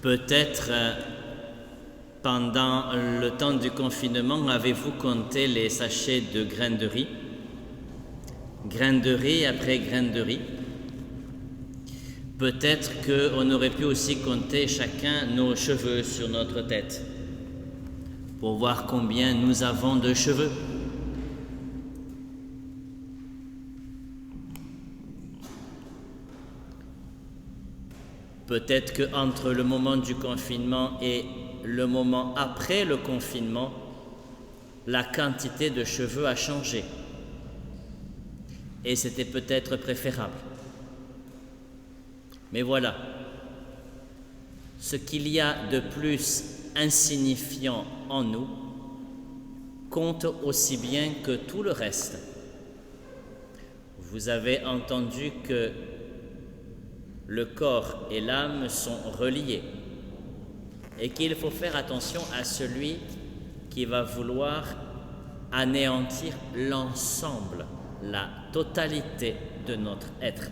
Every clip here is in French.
Peut-être pendant le temps du confinement, avez-vous compté les sachets de graines de riz? Graines de riz après graines de riz. Peut-être qu'on aurait pu aussi compter chacun nos cheveux sur notre tête pour voir combien nous avons de cheveux. Peut-être qu'entre le moment du confinement et le moment après le confinement, la quantité de cheveux a changé. Et c'était peut-être préférable. Mais voilà, ce qu'il y a de plus insignifiant en nous compte aussi bien que tout le reste. Vous avez entendu que le corps et l'âme sont reliés et qu'il faut faire attention à celui qui va vouloir anéantir l'ensemble, la totalité de notre être.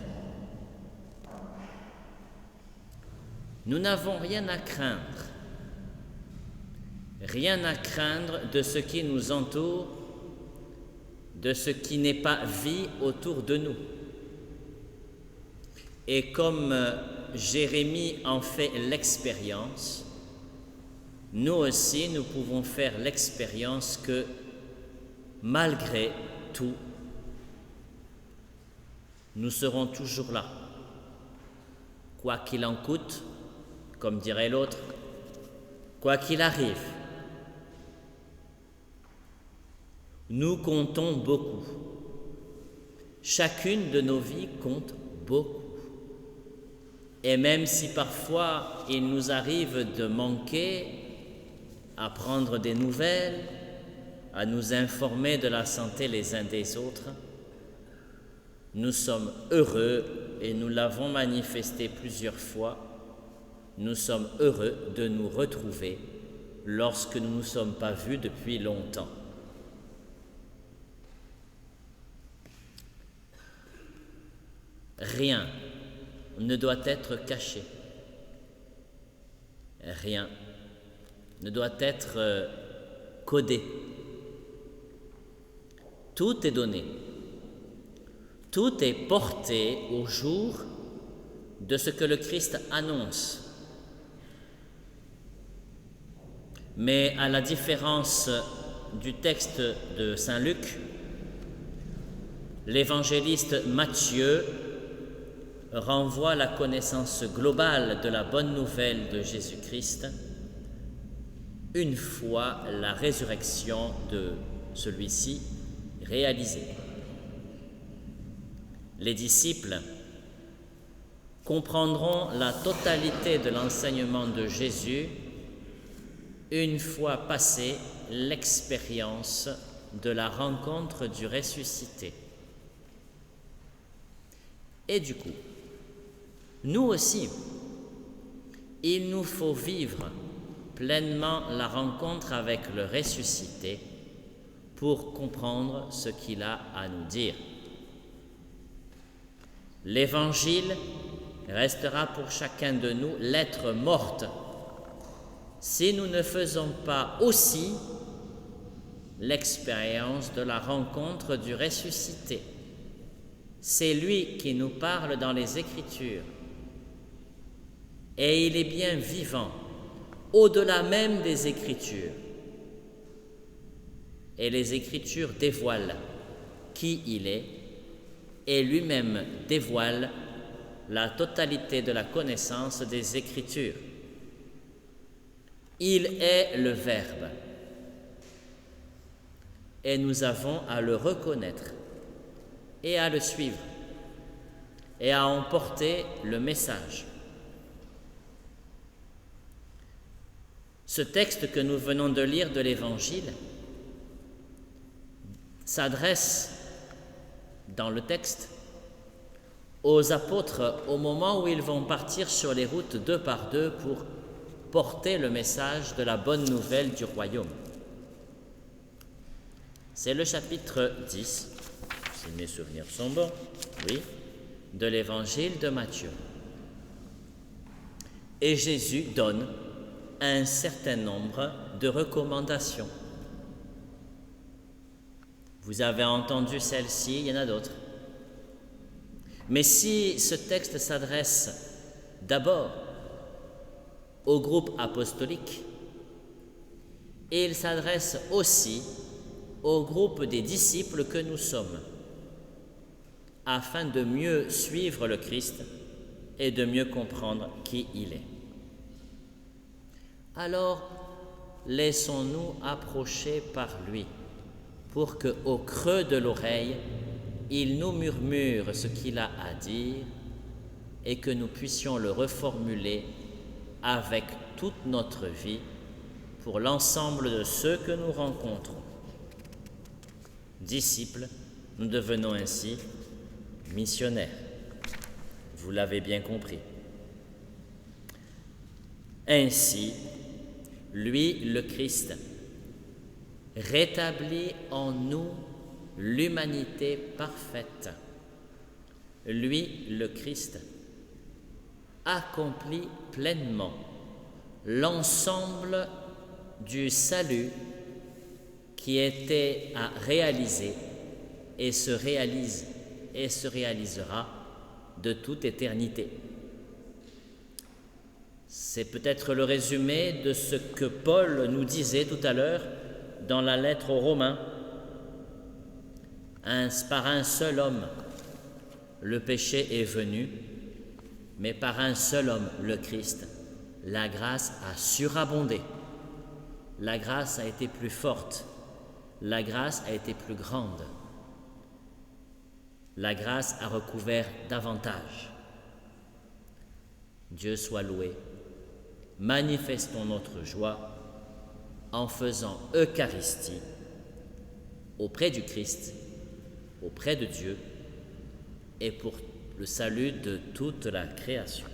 Nous n'avons rien à craindre de ce qui nous entoure, de ce qui n'est pas vie autour de nous. Et comme Jérémie en fait l'expérience, nous aussi nous pouvons faire l'expérience que malgré tout, nous serons toujours là, quoi qu'il en coûte, comme dirait l'autre, quoi qu'il arrive. Nous comptons beaucoup. Chacune de nos vies compte beaucoup. Et même si parfois il nous arrive de manquer à prendre des nouvelles, à nous informer de la santé les uns des autres, nous sommes heureux, et nous l'avons manifesté plusieurs fois, nous sommes heureux de nous retrouver lorsque nous ne nous sommes pas vus depuis longtemps. Rien ne doit être caché. Rien ne doit être codé. Tout est donné. Tout est porté au jour de ce que le Christ annonce. Mais à la différence du texte de Saint Luc, l'évangéliste Matthieu renvoie la connaissance globale de la bonne nouvelle de Jésus-Christ une fois la résurrection de celui-ci réalisée. Les disciples comprendront la totalité de l'enseignement de Jésus une fois passée l'expérience de la rencontre du ressuscité. Et du coup, nous aussi, il nous faut vivre pleinement la rencontre avec le ressuscité pour comprendre ce qu'il a à nous dire. L'Évangile restera pour chacun de nous lettre morte si nous ne faisons pas aussi l'expérience de la rencontre du ressuscité. C'est lui qui nous parle dans les Écritures. Et il est bien vivant, au-delà même des Écritures. Et les Écritures dévoilent qui il est, et lui-même dévoile la totalité de la connaissance des Écritures. Il est le Verbe, et nous avons à le reconnaître et à le suivre, et à emporter le message. Ce texte que nous venons de lire de l'Évangile s'adresse dans le texte aux apôtres au moment où ils vont partir sur les routes deux par deux pour porter le message de la bonne nouvelle du royaume. C'est le chapitre 10, si mes souvenirs sont bons, oui, de l'Évangile de Matthieu. Et Jésus donne un certain nombre de recommandations. Vous avez entendu celle-ci, il y en a d'autres. Mais si ce texte s'adresse d'abord au groupe apostolique, et il s'adresse aussi au groupe des disciples que nous sommes, afin de mieux suivre le Christ et de mieux comprendre qui il est. Alors, laissons-nous approcher par lui, pour qu'au creux de l'oreille, il nous murmure ce qu'il a à dire et que nous puissions le reformuler avec toute notre vie pour l'ensemble de ceux que nous rencontrons. Disciples, nous devenons ainsi missionnaires. Vous l'avez bien compris. Ainsi, lui, le Christ, rétablit en nous l'humanité parfaite. Lui, le Christ, accomplit pleinement l'ensemble du salut qui était à réaliser et se réalise et se réalisera de toute éternité. C'est peut-être le résumé de ce que Paul nous disait tout à l'heure dans la lettre aux Romains. Par un seul homme, le péché est venu, mais par un seul homme, le Christ, la grâce a surabondé. La grâce a été plus forte, la grâce a été plus grande, la grâce a recouvert davantage. Dieu soit loué. Manifestons notre joie en faisant Eucharistie auprès du Christ, auprès de Dieu et pour le salut de toute la création.